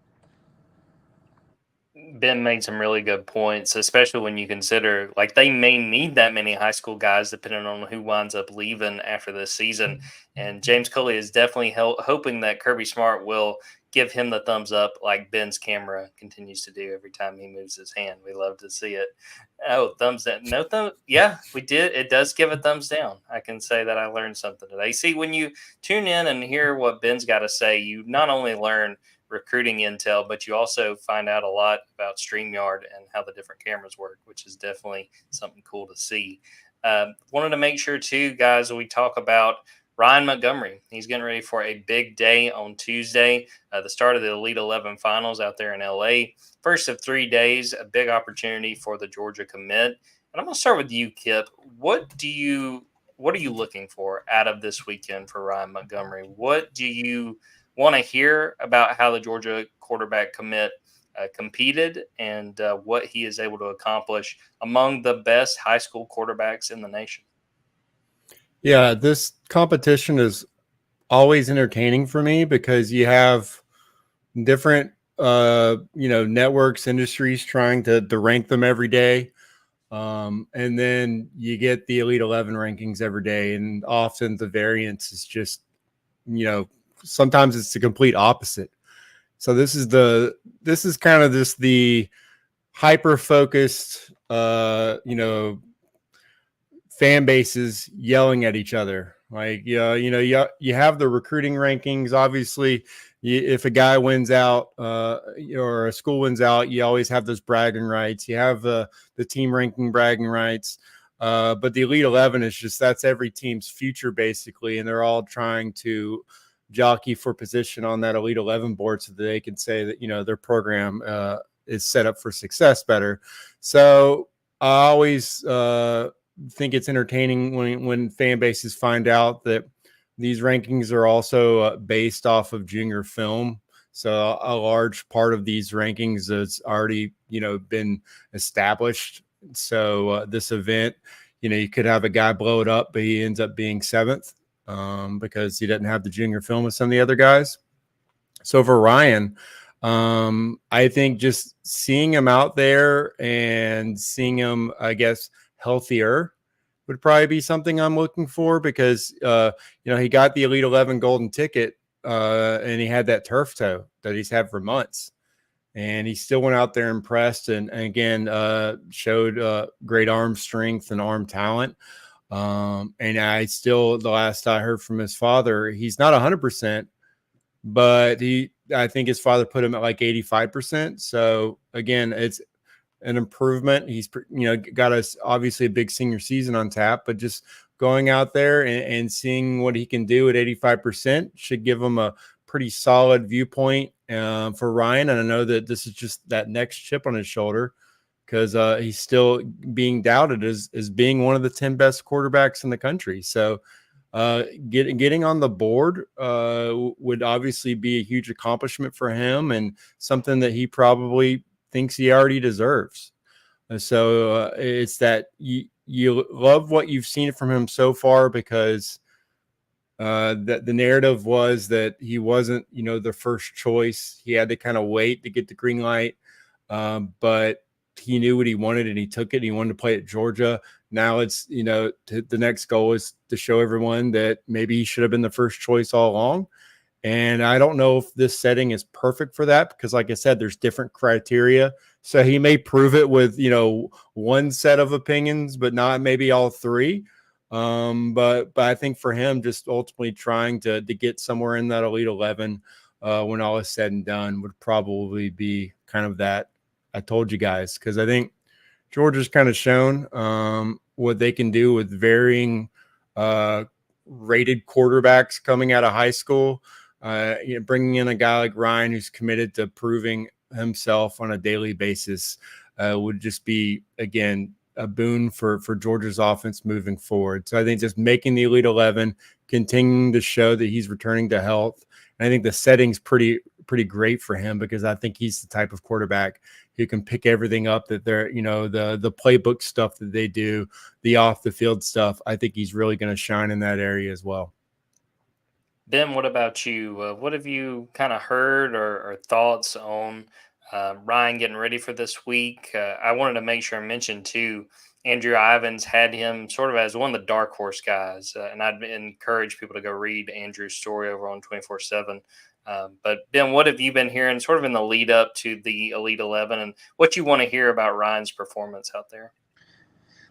Ben made some really good points, especially when you consider they may need that many high school guys depending on who winds up leaving after this season. And James Coley is definitely hoping that Kirby Smart will give him the thumbs up like Ben's camera continues to do every time he moves his hand. We love to see it. Oh, thumbs down. No thumb. Yeah, we did. It does give a thumbs down. I can say that I learned something today. See, when you tune in and hear what Ben's got to say, you not only learn recruiting intel, but you also find out a lot about StreamYard and how the different cameras work, which is definitely something cool to see. Wanted to make sure too, guys, we talk about Ryan Montgomery. He's getting ready for a big day on Tuesday, the start of the Elite 11 finals out there in LA. First of 3 days, a big opportunity for the Georgia commit. And I'm going to start with you, Kipp. What are you looking for out of this weekend for Ryan Montgomery? What do you want to hear about how the Georgia quarterback commit competed and what he is able to accomplish among the best high school quarterbacks in the nation? Yeah, this competition is always entertaining for me because you have different, networks, industries trying to rank them every day. And then you get the Elite 11 rankings every day. And often the variance is just, sometimes it's the complete opposite. So this is kind of the hyper focused, fan bases yelling at each other. You have the recruiting rankings. Obviously, if a guy wins out or a school wins out, you always have those bragging rights. You have the team ranking bragging rights. But the Elite 11 is that's every team's future, basically. And they're all trying to jockey for position on that Elite 11 board so that they can say that, their program is set up for success better. So I always think it's entertaining when fan bases find out that these rankings are also based off of junior film. So a large part of these rankings has already, been established So this event, you could have a guy blow it up, but he ends up being 7th because he doesn't have the junior film with some of the other guys. So for Ryan, I think just seeing him out there and seeing him, I guess, healthier would probably be something I'm looking for because, he got the Elite 11 golden ticket and he had that turf toe that he's had for months. And he still went out there impressed and again, showed great arm strength and arm talent. And the last I heard from his father, he's not 100%, but I think his father put him at like 85%. So again, it's an improvement. He's, got us obviously a big senior season on tap, but just going out there and seeing what he can do at 85% should give him a pretty solid viewpoint for Ryan. And I know that this is just that next chip on his shoulder because he's still being doubted as being one of the 10 best quarterbacks in the country. So getting on the board would obviously be a huge accomplishment for him and something that he probably thinks he already deserves. So it's that you love what you've seen from him so far because the narrative was that he wasn't, the first choice. He had to kind of wait to get the green light, but he knew what he wanted and he took it. He wanted to play at Georgia. Now it's, the next goal is to show everyone that maybe he should have been the first choice all along. And I don't know if this setting is perfect for that because, like I said, there's different criteria. So he may prove it with, one set of opinions, but not maybe all three. But I think for him, just ultimately trying to get somewhere in that Elite 11 when all is said and done would probably be kind of that. I told you guys, because I think Georgia's kind of shown what they can do with varying rated quarterbacks coming out of high school. Bringing in a guy like Ryan who's committed to proving himself on a daily basis would just be, again, a boon for Georgia's offense moving forward. So I think just making the Elite 11, continuing to show that he's returning to health. And I think the setting's pretty great for him because I think he's the type of quarterback who can pick everything up that they're, the playbook stuff that they do, the off the field stuff. I think he's really going to shine in that area as well. Ben, what about you? What have you kind of heard or thoughts on Ryan getting ready for this week? I wanted to make sure I mentioned too, Andrew Ivins had him sort of as one of the dark horse guys. And I'd encourage people to go read Andrew's story over on 24/7. But Ben, what have you been hearing sort of in the lead up to the Elite 11 and what you want to hear about Ryan's performance out there?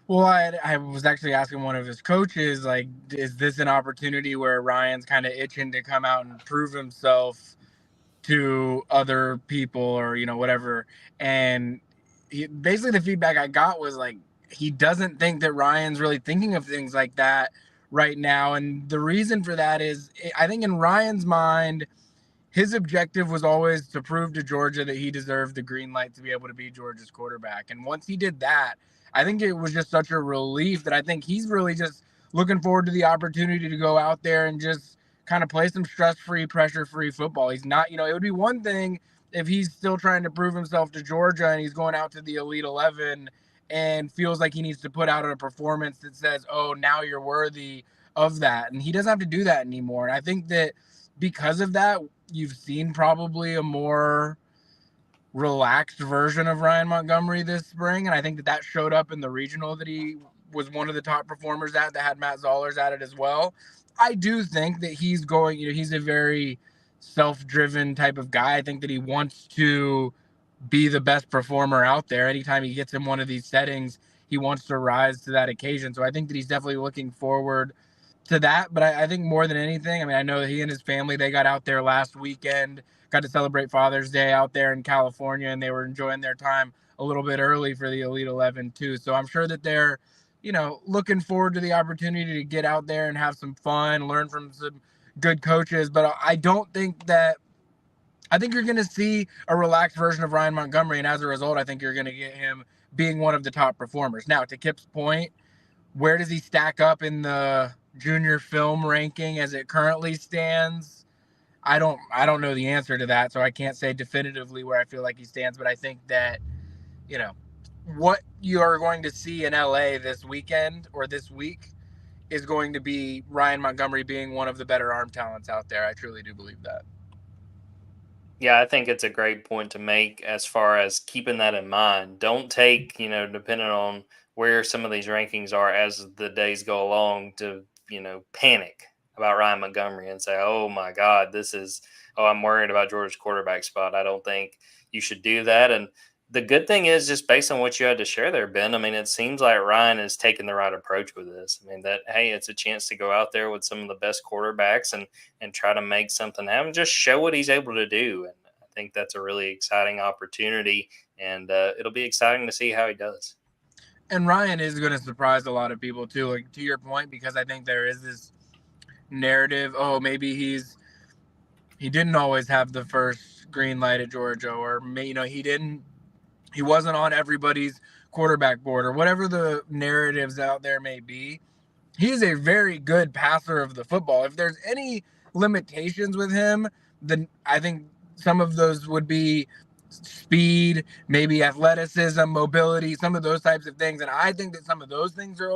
Well, I was actually asking one of his coaches, like, is this an opportunity where Ryan's kind of itching to come out and prove himself to other people or, whatever? And basically the feedback I got was like, he doesn't think that Ryan's really thinking of things like that right now. And the reason for that is I think in Ryan's mind, his objective was always to prove to Georgia that he deserved the green light to be able to be Georgia's quarterback. And once he did that, I think it was just such a relief that I think he's really just looking forward to the opportunity to go out there and just kind of play some stress-free, pressure-free football. He's not, it would be one thing if he's still trying to prove himself to Georgia and he's going out to the Elite 11 and feels like he needs to put out a performance that says, oh, now you're worthy of that. And he doesn't have to do that anymore. And I think that because of that, you've seen probably a more relaxed version of Ryan Montgomery this spring. And I think that showed up in the regional that he was one of the top performers at, that had Matt Zollers at it as well. I do think that he's going, he's a very self-driven type of guy. I think that he wants to be the best performer out there. Anytime he gets in one of these settings, he wants to rise to that occasion. So I think that he's definitely looking forward to that. But I think more than anything, I know he and his family, they got out there last weekend, got to celebrate Father's Day out there in California, and they were enjoying their time a little bit early for the Elite 11 too. So I'm sure that they're, looking forward to the opportunity to get out there and have some fun, learn from some good coaches. But I think you're going to see a relaxed version of Ryan Montgomery. And as a result, I think you're going to get him being one of the top performers. Now, to Kipp's point, where does he stack up in the junior film ranking as it currently stands? I don't know the answer to that, so I can't say definitively where I feel like he stands, but I think that, what you are going to see in LA this weekend or this week is going to be Ryan Montgomery being one of the better arm talents out there. I truly do believe that. Yeah, I think it's a great point to make as far as keeping that in mind. Don't take, depending on where some of these rankings are as the days go along, to, panic about Ryan Montgomery and say, oh my God, I'm worried about Georgia's quarterback spot. I don't think you should do that. And the good thing is, just based on what you had to share there, Ben, I mean, it seems like Ryan is taking the right approach with this. I mean, that, hey, it's a chance to go out there with some of the best quarterbacks and try to make something happen, just show what he's able to do. And I think that's a really exciting opportunity, and it'll be exciting to see how he does. And Ryan is going to surprise a lot of people too, like to your point, because I think there is this narrative, oh, maybe he didn't always have the first green light at Georgia, or he wasn't on everybody's quarterback board, or whatever the narratives out there may be. He is a very good passer of the football. If there's any limitations with him, then I think some of those would be speed, maybe athleticism, mobility, some of those types of things. And I think that some of those things are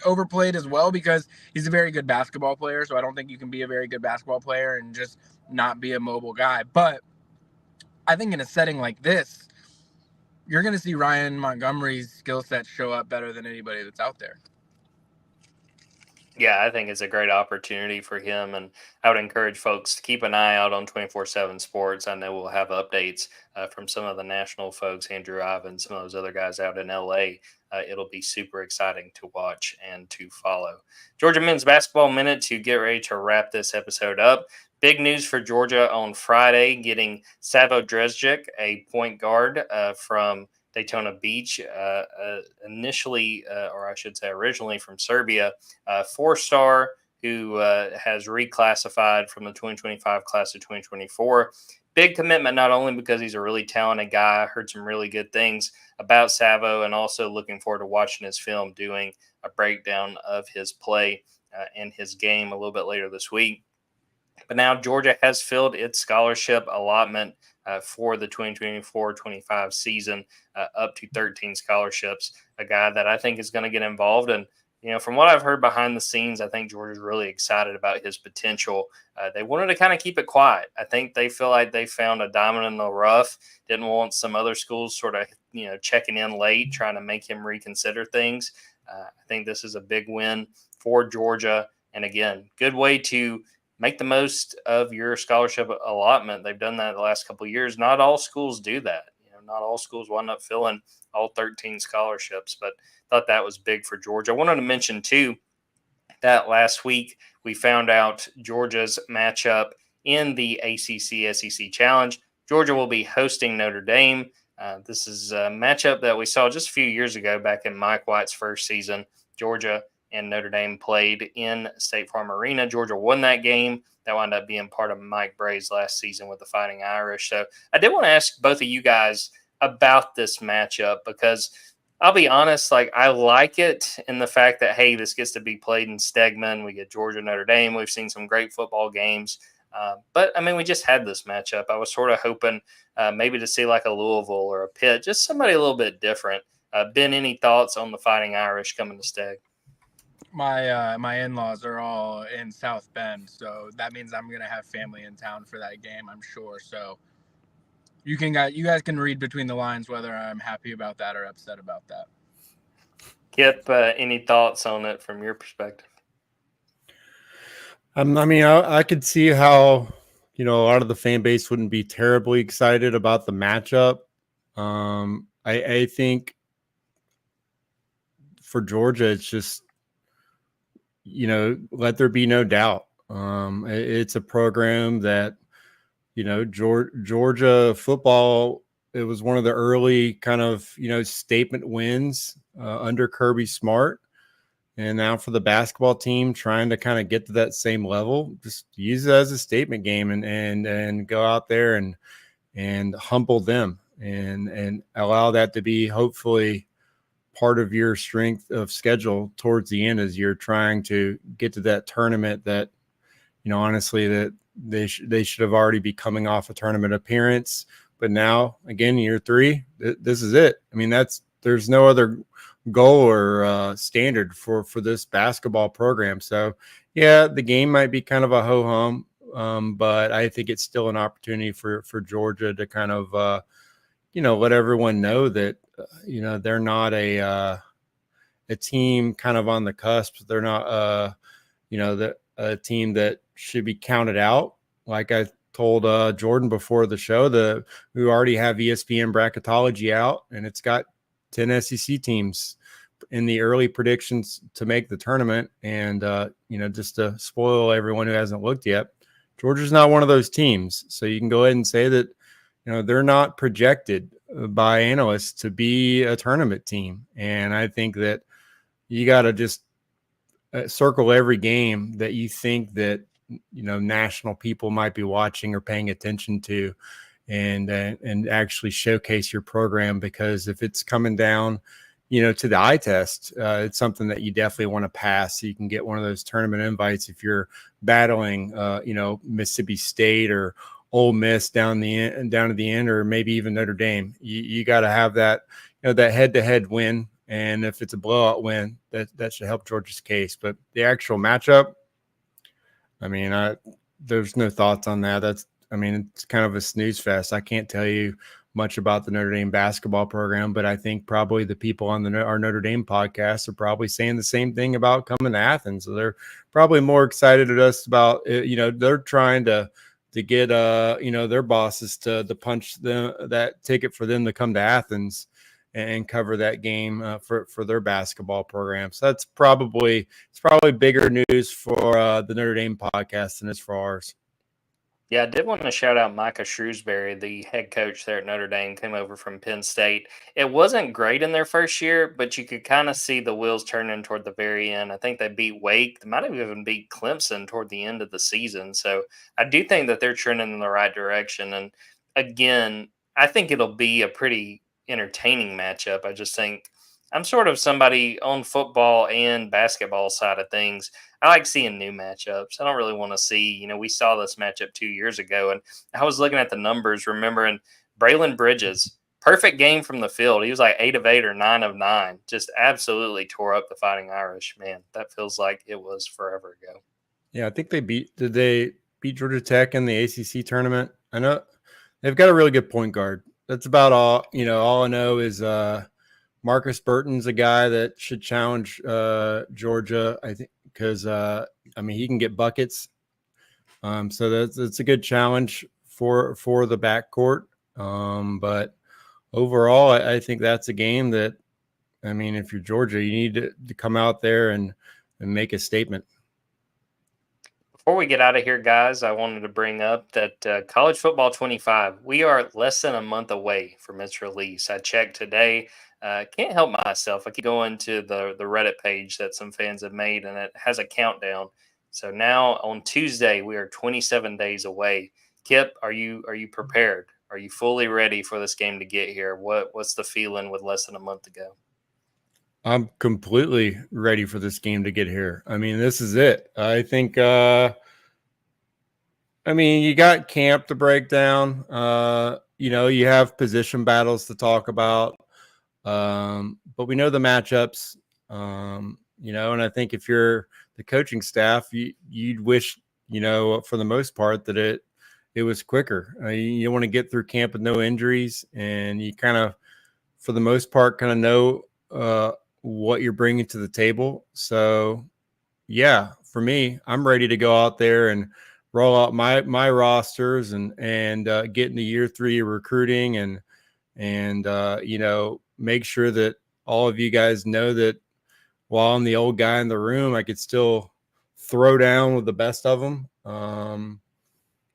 overplayed as well, because he's a very good basketball player. So I don't think you can be a very good basketball player and just not be a mobile guy. But I think in a setting like this, you're going to see Ryan Montgomery's skill set show up better than anybody that's out there. Yeah, I think it's a great opportunity for him, and I would encourage folks to keep an eye out on 24/7 Sports. I know we'll have updates from some of the national folks, Andrew Ivan, some of those other guys out in LA. It'll be super exciting to watch and to follow. Georgia men's basketball minute to get ready to wrap this episode up. Big news for Georgia on Friday, getting Savo Drezgic, a point guard from Daytona Beach, originally from Serbia, 4-star who has reclassified from the 2025 class to 2024. Big commitment, not only because he's a really talented guy. I heard some really good things about Savo, and also looking forward to watching his film, doing a breakdown of his play and his game a little bit later this week. But now Georgia has filled its scholarship allotment for the 2024-25 season, up to 13 scholarships, a guy that I think is going to get involved. And, from what I've heard behind the scenes, I think Georgia's really excited about his potential. They wanted to kind of keep it quiet. I think they feel like they found a diamond in the rough, didn't want some other schools sort of, checking in late, trying to make him reconsider things. I think this is a big win for Georgia. And again, good way to make the most of your scholarship allotment. They've done that the last couple of years. Not all schools do that. Not all schools wind up filling all 13 scholarships, but thought that was big for Georgia. I wanted to mention, too, that last week we found out Georgia's matchup in the ACC-SEC Challenge. Georgia will be hosting Notre Dame. This is a matchup that we saw just a few years ago back in Mike White's first season. Georgia and Notre Dame played in State Farm Arena. Georgia won that game. That wound up being part of Mike Bray's last season with the Fighting Irish. So I did want to ask both of you guys about this matchup, because I'll be honest, I like it in the fact that, hey, this gets to be played in Stegman. We get Georgia, Notre Dame. We've seen some great football games. But, we just had this matchup. I was sort of hoping maybe to see like a Louisville or a Pitt, just somebody a little bit different. Ben, any thoughts on the Fighting Irish coming to Steg? My in-laws are all in South Bend, so that means I'm gonna have family in town for that game, I'm sure. So you guys can read between the lines whether I'm happy about that or upset about that. Kipp, any thoughts on it from your perspective? I could see how a lot of the fan base wouldn't be terribly excited about the matchup. I think for Georgia, it's just, let there be no doubt. It's a program that, Georgia football, it was one of the early kind of, statement wins under Kirby Smart. And now for the basketball team, trying to kind of get to that same level, just use it as a statement game and go out there and humble them and allow that to be hopefully part of your strength of schedule towards the end as you're trying to get to that tournament that, honestly, that they should have already be coming off a tournament appearance. But now, again, year 3, this is it. That's there's no other goal or standard for this basketball program. So yeah, the game might be kind of a ho-hum, but I think it's still an opportunity for Georgia to kind of let everyone know that they're not a team kind of on the cusp. They're not a team that should be counted out. Like I told Jordan before the show, we already have ESPN bracketology out, and it's got 10 SEC teams in the early predictions to make the tournament. And just to spoil everyone who hasn't looked yet, Georgia's not one of those teams. So you can go ahead and say that they're not projected by analysts to be a tournament team. And I think that you got to just circle every game that you think that national people might be watching or paying attention to, and actually showcase your program, because if it's coming down to the eye test, it's something that you definitely want to pass so you can get one of those tournament invites if you're battling Mississippi State or Ole Miss down to the end, or maybe even Notre Dame. You got to have that that head-to-head win. And if it's a blowout win, that should help Georgia's case. But the actual matchup, I mean, there's no thoughts on that. It's kind of a snooze fest. I can't tell you much about the Notre Dame basketball program, but I think probably the people on our Notre Dame podcast are probably saying the same thing about coming to Athens. So they're probably more excited at us about it. They're trying to get their bosses to punch that ticket for them to come to Athens and cover that game for their basketball program. So it's probably bigger news for the Notre Dame podcast than it's for ours. Yeah, I did want to shout out Micah Shrewsbury, the head coach there at Notre Dame, came over from Penn State. It wasn't great in their first year, but you could kind of see the wheels turning toward the very end. I think they beat Wake. They might have even beat Clemson toward the end of the season. So I do think that they're trending in the right direction. And again, I think it'll be a pretty entertaining matchup. I just think I'm sort of somebody on football and basketball side of things. I like seeing new matchups. I don't really want to see, we saw this matchup 2 years ago, and I was looking at the numbers, remembering Braylon Bridges, perfect game from the field. He was like 8 of 8 or 9 of 9, just absolutely tore up the Fighting Irish. Man, that feels like it was forever ago. Yeah, I think did they beat Georgia Tech in the ACC tournament? I know they've got a really good point guard. That's about all, all I know is Marcus Burton's a guy that should challenge Georgia, I think, because he can get buckets. So that's a good challenge for the backcourt. But overall, I think that's a game that, if you're Georgia, you need to come out there and make a statement. Before we get out of here, guys, I wanted to bring up that College Football 25, we are less than a month away from its release. I checked today. Can't help myself. I keep going to the Reddit page that some fans have made, and it has a countdown. So now on Tuesday, we are 27 days away. Kipp, are you prepared? Are you fully ready for this game to get here? What's the feeling with less than a month to go? I'm completely ready for this game to get here. This is it. I think, you got camp to break down. You have position battles to talk about. But we know the matchups, and I think if you're the coaching staff, you'd wish, for the most part that it was quicker. You want to get through camp with no injuries, and you kind of, for the most part, kind of know what you're bringing to the table. So yeah, for me, I'm ready to go out there and roll out my rosters and get into year 3 of recruiting and make sure that all of you guys know that while I'm the old guy in the room, I could still throw down with the best of them.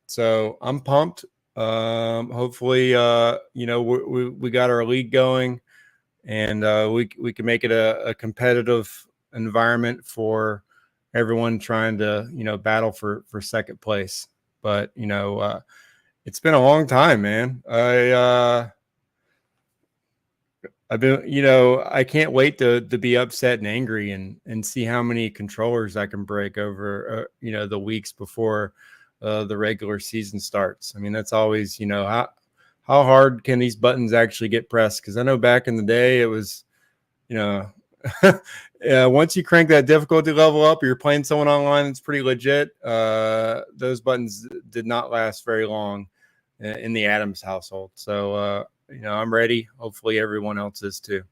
So I'm pumped. Hopefully, we got our league going, and we can make it a competitive environment for everyone trying to, battle for second place. But, it's been a long time, man. I've been, I can't wait to be upset and angry and see how many controllers I can break over, the weeks before the regular season starts. That's always, how hard can these buttons actually get pressed? Because I know back in the day it was, once you crank that difficulty level up, you're playing someone online that's pretty legit. Those buttons did not last very long in the Adams household. So, I'm ready. Hopefully everyone else is too.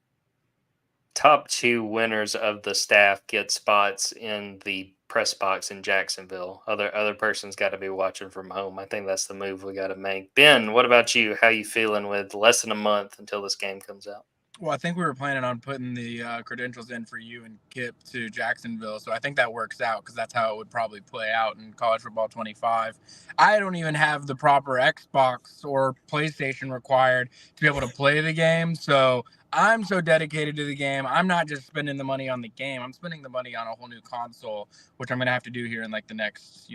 Top 2 winners of the staff get spots in the press box in Jacksonville. Other person's got to be watching from home. I think that's the move we got to make. Ben, what about you? How you feeling with less than a month until this game comes out? Well, I think we were planning on putting the credentials in for you and Kipp to Jacksonville, so I think that works out because that's how it would probably play out in College Football 25. I don't even have the proper Xbox or PlayStation required to be able to play the game, so I'm so dedicated to the game. I'm not just spending the money on the game. I'm spending the money on a whole new console, which I'm going to have to do here in like the next,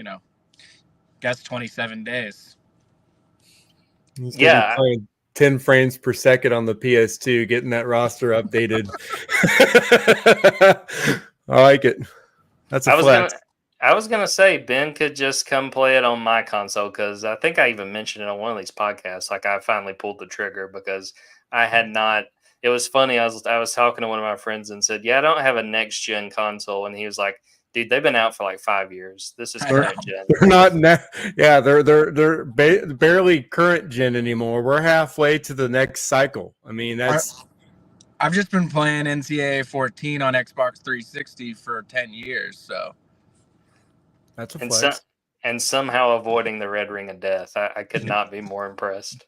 guess 27 days. Yeah. 10 frames per second on the PS2, getting that roster updated. I like it. That's a flex. I was gonna say Ben could just come play it on my console because I think I even mentioned it on one of these podcasts. Like I finally pulled the trigger because I had not. It was funny. I was talking to one of my friends and said, "Yeah, I don't have a next gen console," and he was like, "Dude, they've been out for like 5 years. This is current gen." They're not. They're barely current gen anymore. We're halfway to the next cycle. I mean, that's. I've just been playing NCAA 14 on Xbox 360 for 10 years, so. That's a flex. And somehow avoiding the red ring of death. I could not be more impressed.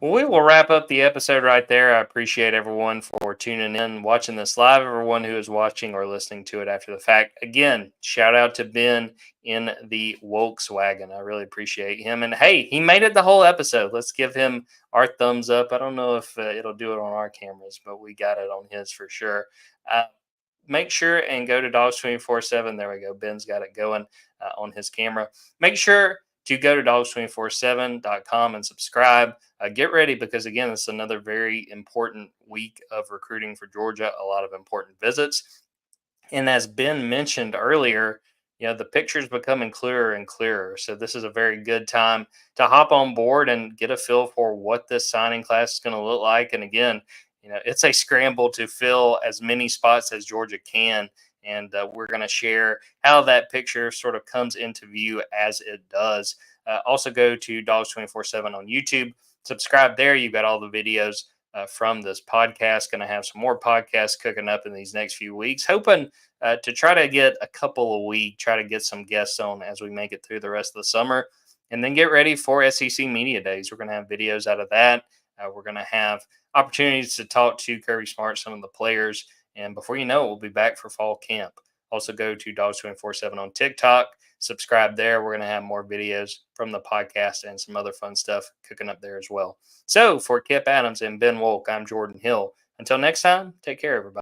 Well, we will wrap up the episode right there. I appreciate everyone for tuning in, watching this live, everyone who is watching or listening to it after the fact. Again, shout out to Ben in the Volkswagen. I really appreciate him. And hey, he made it the whole episode. Let's give him our thumbs up. I don't know if it'll do it on our cameras, but we got it on his for sure. Make sure and go to Dogs 24/7. There we go. Ben's got it going on his camera. Make sure to go to dogs247.com and subscribe. Get ready because, again, it's another very important week of recruiting for Georgia, a lot of important visits. And as Ben mentioned earlier, the picture's becoming clearer and clearer. So this is a very good time to hop on board and get a feel for what this signing class is going to look like. And again, it's a scramble to fill as many spots as Georgia can. And we're going to share how that picture sort of comes into view as it does. Also go to Dogs 24/7 on YouTube. Subscribe there. You've got all the videos from this podcast. Going to have some more podcasts cooking up in these next few weeks. Hoping to try to get a couple a week, try to get some guests on as we make it through the rest of the summer. And then get ready for SEC Media Days. We're going to have videos out of that. We're going to have opportunities to talk to Kirby Smart, some of the players. And before you know it, we'll be back for fall camp. Also go to Dogs 24/7 on TikTok. Subscribe there. We're going to have more videos from the podcast and some other fun stuff cooking up there as well. So for Kipp Adams and Ben Wolk, I'm Jordan Hill. Until next time, take care, everybody.